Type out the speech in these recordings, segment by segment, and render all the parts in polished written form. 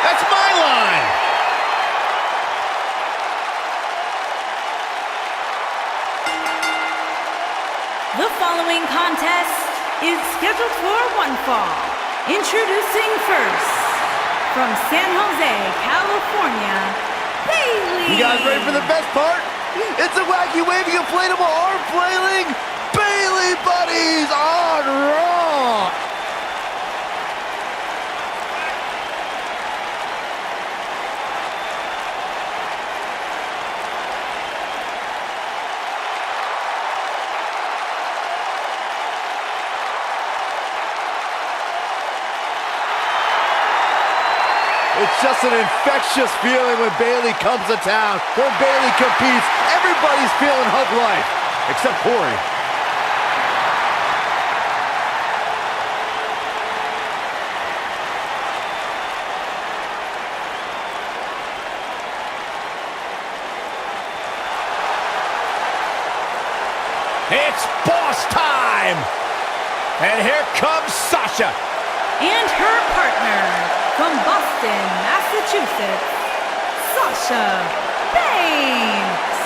That's my line. The following contest is scheduled for one fall. Introducing first, from San Jose, California, Bayley. You guys ready for the best part? It's a wacky, waving, inflatable arm flailing Bayley buddies on Raw. It's just an infectious feeling when Bayley comes to town. When Bayley competes, everybody's feeling hug life, except Corey. It's boss time! And here comes Sasha. And her partner, from Boston, Massachusetts, Sasha Banks.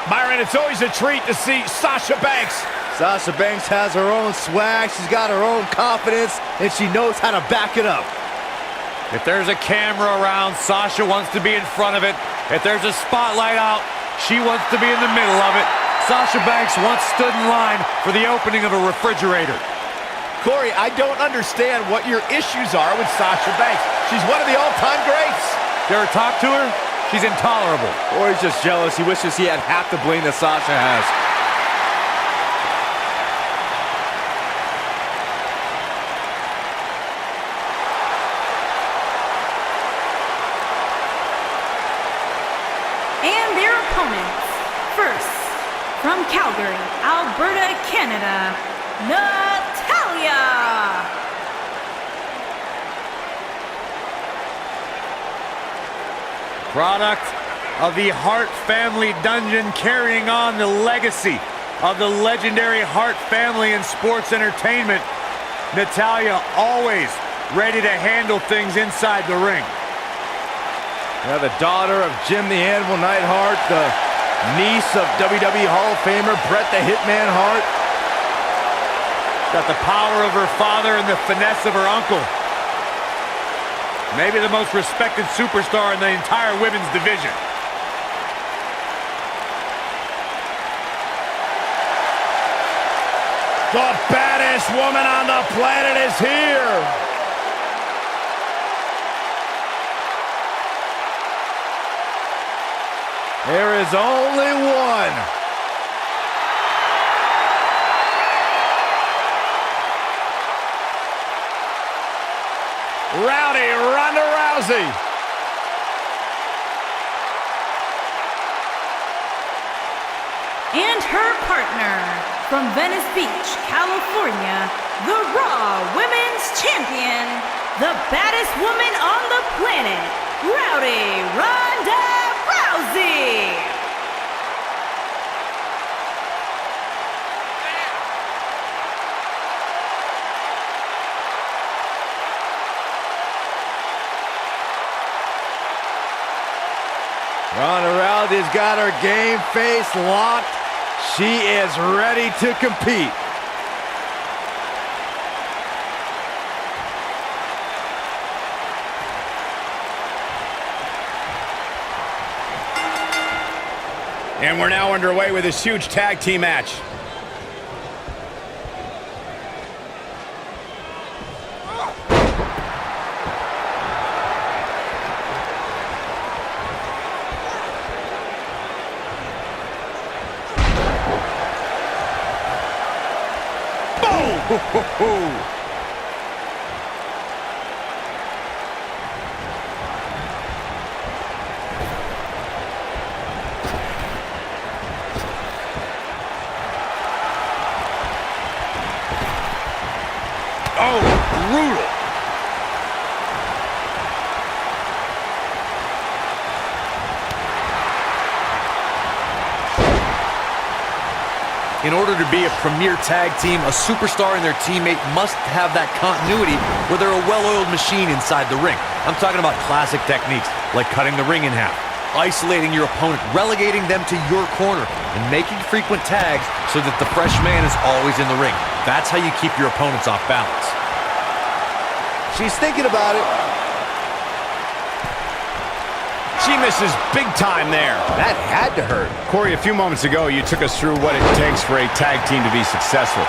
Byron, it's always a treat to see Sasha Banks. Sasha Banks has her own swag, she's got her own confidence, and she knows how to back it up. If there's a camera around, Sasha wants to be in front of it. If there's a spotlight out, she wants to be in the middle of it. Sasha Banks once stood in line for the opening of a refrigerator. Corey, I don't understand what your issues are with Sasha Banks. She's one of the all-time greats. You ever talk to her? She's intolerable. Corey's just jealous. He wishes he had half the bling that Sasha has. And their opponents, first, from Calgary, Alberta, Canada, Natayla. Product of the Hart family dungeon, carrying on the legacy of the legendary Hart family in sports entertainment. Natayla always ready to handle things inside the ring. Yeah, the daughter of Jim the Anvil Neidhart, the niece of WWE Hall of Famer Bret the Hitman Hart. Got the power of her father and the finesse of her uncle. Maybe the most respected superstar in the entire women's division. The baddest woman on the planet is here. There is only one. Rowdy Ronda Rousey. And her partner, from Venice Beach, California, the Raw Women's Champion, the baddest woman on the planet, Rowdy Ronda Rousey. Ronda Rousey's got her game face locked. She is ready to compete. And we're now underway with this huge tag team match. Boom! Oh, brutal. In order to be a premier tag team, a superstar and their teammate must have that continuity where they're a well-oiled machine inside the ring. I'm talking about classic techniques like cutting the ring in half, isolating your opponent, relegating them to your corner, and making frequent tags so that the fresh man is always in the ring. That's how you keep your opponents off balance. She's thinking about it. She misses big time there. That had to hurt. Corey, a few moments ago, you took us through what it takes for a tag team to be successful.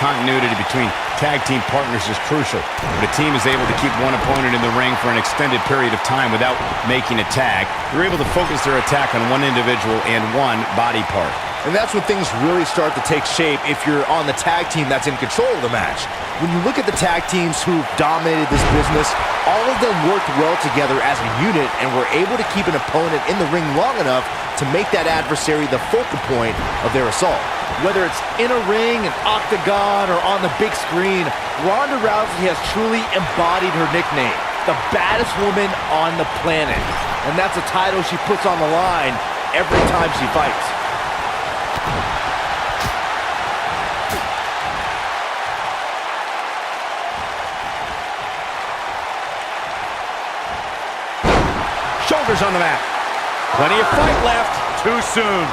Continuity between tag team partners is crucial. When a team is able to keep one opponent in the ring for an extended period of time without making a tag, they're able to focus their attack on one individual and one body part. And that's when things really start to take shape if you're on the tag team that's in control of the match. When you look at the tag teams who've dominated this business, all of them worked well together as a unit and were able to keep an opponent in the ring long enough to make that adversary the focal point of their assault. Whether it's in a ring, an octagon, or on the big screen, Ronda Rousey has truly embodied her nickname, the baddest woman on the planet. And that's a title she puts on the line every time she fights. Shoulders on the mat. Plenty of fight left. Too soon.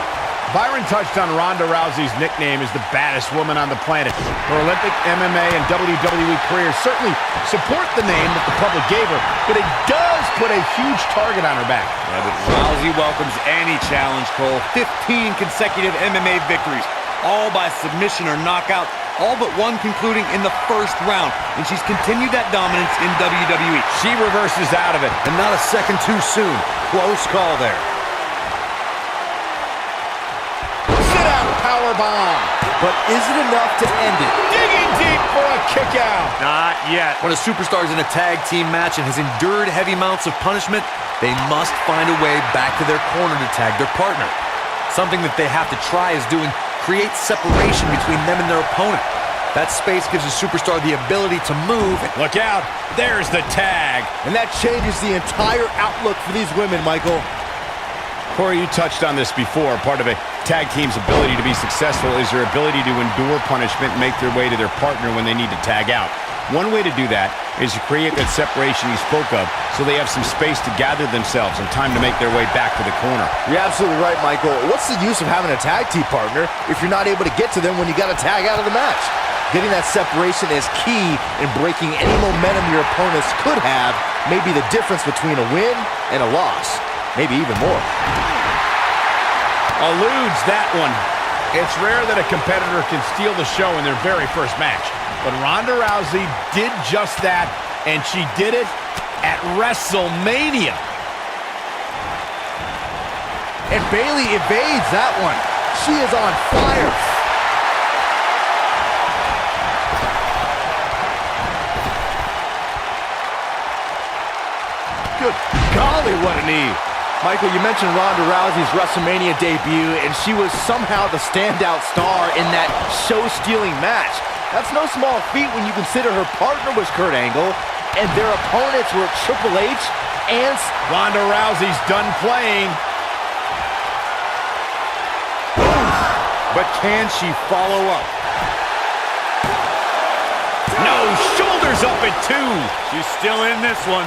Byron touched on Ronda Rousey's nickname as the baddest woman on the planet. Her Olympic, MMA, and WWE careers certainly support the name that the public gave her, but it does put a huge target on her back. Yeah, but Rousey welcomes any challenge, Cole. 15 consecutive MMA victories, all by submission or knockout, all but one concluding in the first round, and she's continued that dominance in WWE. She reverses out of it. And not a second too soon. Close call there. Sit-out powerbomb. But is it enough to end it? Digging deep for a kick out. Not yet. When a superstar is in a tag team match and has endured heavy amounts of punishment, they must find a way back to their corner to tag their partner. Something that they have to try is doing create separation between them and their opponent. That space gives a superstar the ability to move. Look out. There's the tag. And that changes the entire outlook for these women, Michael. Corey, you touched on this before. Part of a tag team's ability to be successful is their ability to endure punishment and make their way to their partner when they need to tag out. One way to do that is to create that separation you spoke of so they have some space to gather themselves and time to make their way back to the corner. You're absolutely right, Michael. What's the use of having a tag team partner if you're not able to get to them when you got to tag out of the match? Getting that separation is key in breaking any momentum your opponents could have, maybe the difference between a win and a loss, maybe even more. Eludes that one. It's rare that a competitor can steal the show in their very first match. But Ronda Rousey did just that, and she did it at WrestleMania. And Bayley evades that one. She is on fire. Good golly, what a knee. Michael, you mentioned Ronda Rousey's WrestleMania debut, and she was somehow the standout star in that show-stealing match. That's no small feat when you consider her partner was Kurt Angle, and their opponents were Triple H and... Ronda Rousey's done playing. But can she follow up? No, shoulders up at 2. She's still in this one.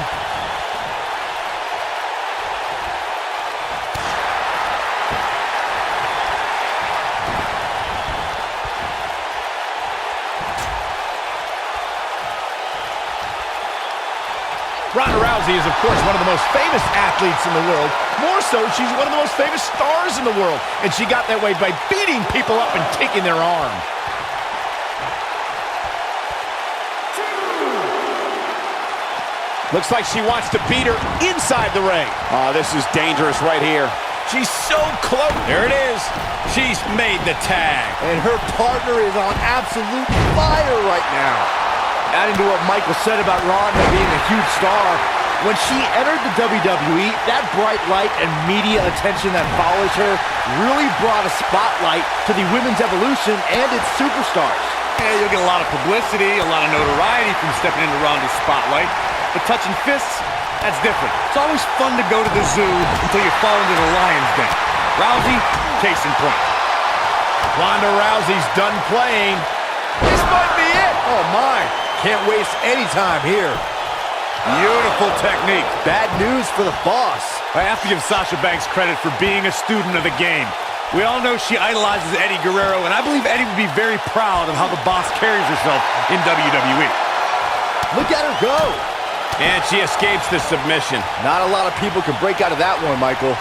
Ronda Rousey is, of course, one of the most famous athletes in the world. More so, she's one of the most famous stars in the world. And she got that way by beating people up and taking their arm. Looks like she wants to beat her inside the ring. Oh, this is dangerous right here. She's so close. There it is. She's made the tag. And her partner is on absolute fire right now. Adding to what Michael said about Ronda being a huge star, when she entered the WWE, that bright light and media attention that follows her really brought a spotlight to the women's evolution and its superstars. Yeah, you'll get a lot of publicity, a lot of notoriety from stepping into Ronda's spotlight. But touching fists, that's different. It's always fun to go to the zoo until you fall into the lion's den. Rousey, case in point. Ronda Rousey's done playing. This might be it. Oh, my. Can't waste any time here. Beautiful technique. Bad news for the boss. I have to give Sasha Banks credit for being a student of the game. We all know she idolizes Eddie Guerrero, and I believe Eddie would be very proud of how the boss carries herself in WWE. Look at her go. And she escapes the submission. Not a lot of people can break out of that one, Michael.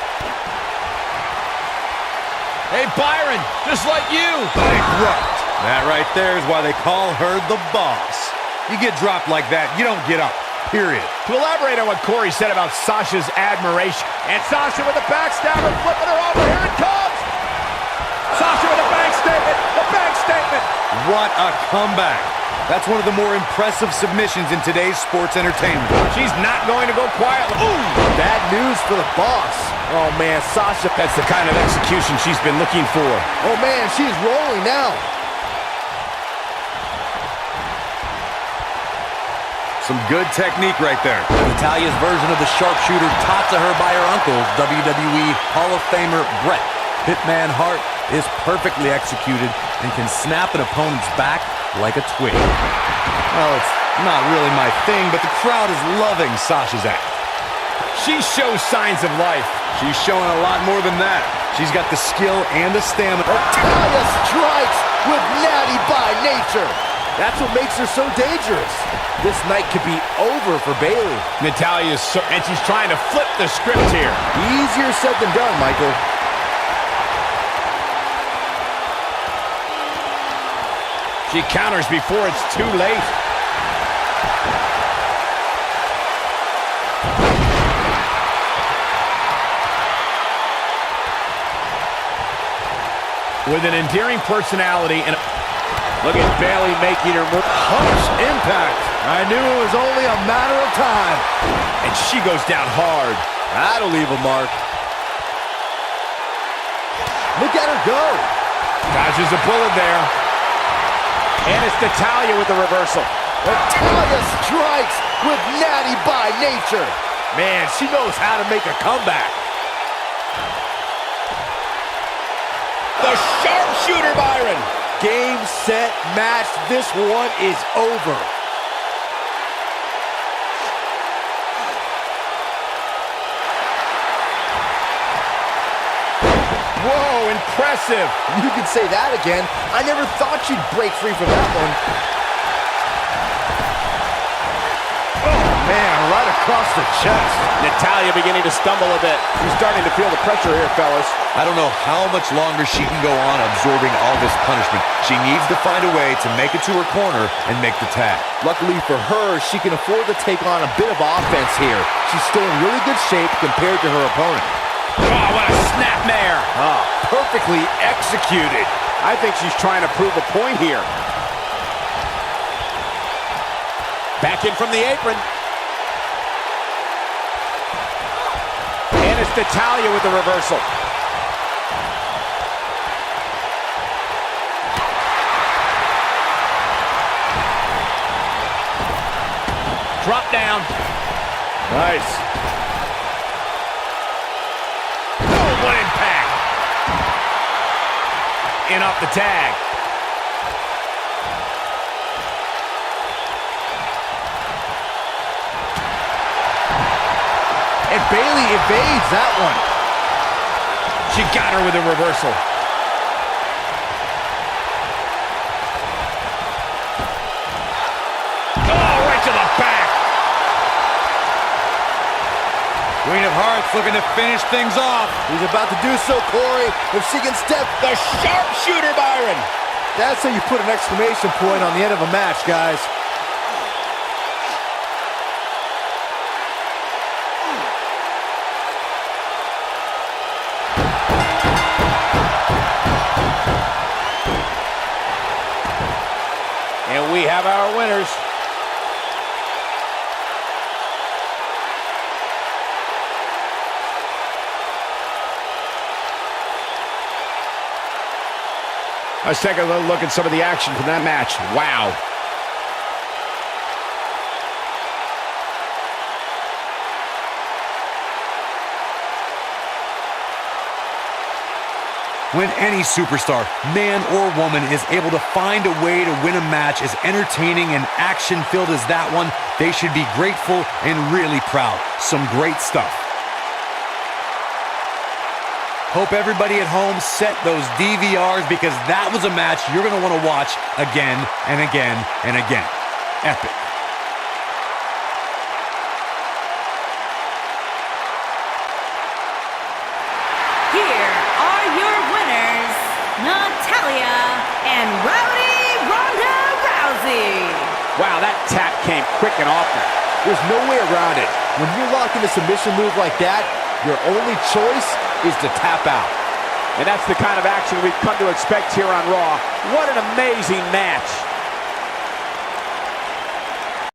Hey, Byron, just like you. Bankrupt. That right there is why they call her the boss. You get dropped like that, you don't get up. Period. To elaborate on what Corey said about Sasha's admiration. And Sasha with a backstabber, flipping her over. Here it comes. Sasha with a bank statement. The bank statement. What a comeback. That's one of the more impressive submissions in today's sports entertainment. She's not going to go quietly. Ooh! Bad news for the boss. Oh, man, Sasha. That's the kind of execution she's been looking for. Oh, man, she's rolling now. Some good technique right there. Natalya's version of the sharpshooter taught to her by her uncle, WWE Hall of Famer Bret Hitman Hart, is perfectly executed and can snap an opponent's back like a twig. Well, it's not really my thing, but the crowd is loving Sasha's act. She shows signs of life. She's showing a lot more than that. She's got the skill and the stamina. Natalya strikes with natty by nature. That's what makes her so dangerous. This night could be over for Bayley. Natalya's and she's trying to flip the script here. Easier said than done, Michael. She counters before it's too late. With an endearing personality and look at Bayley making her move. Harsh impact. I knew it was only a matter of time. And she goes down hard. That'll leave a mark. Look at her go. Dodges a bullet there. And it's Natalya with the reversal. Natalya strikes with natty by nature. Man, she knows how to make a comeback. The sharpshooter, Byron. Game, set, match. This one is over. Whoa, impressive. You can say that again. I never thought she'd break free from that one. Oh, man, right across the chest. Natalya beginning to stumble a bit. She's starting to feel the pressure here, fellas. I don't know how much longer she can go on absorbing all this punishment. She needs to find a way to make it to her corner and make the tag. Luckily for her, she can afford to take on a bit of offense here. She's still in really good shape compared to her opponent. Oh, what a snapmare. Perfectly executed. I think she's trying to prove a point here. Back in from the apron. And it's Natalya with the reversal. Drop down. Nice. Oh, what impact. In off the tag. And Bayley evades that one. She got her with a reversal. Oh, right to the back. Queen of Hearts looking to finish things off. He's about to do so, Corey. If she can step. The sharpshooter, Byron. That's how you put an exclamation point on the end of a match, guys. And we have our winners. Let's take a little look at some of the action from that match. Wow. When any superstar, man or woman, is able to find a way to win a match as entertaining and action-filled as that one, they should be grateful and really proud. Some great stuff. Hope everybody at home set those DVRs, because that was a match you're going to want to watch again and again and again. Epic. Here are your winners, Natayla and Ronda Rousey. Wow, that tap came quick and often. There's no way around it. When you're locked in a submission move like that, your only choice is to tap out. And that's the kind of action we've come to expect here on Raw. What an amazing match.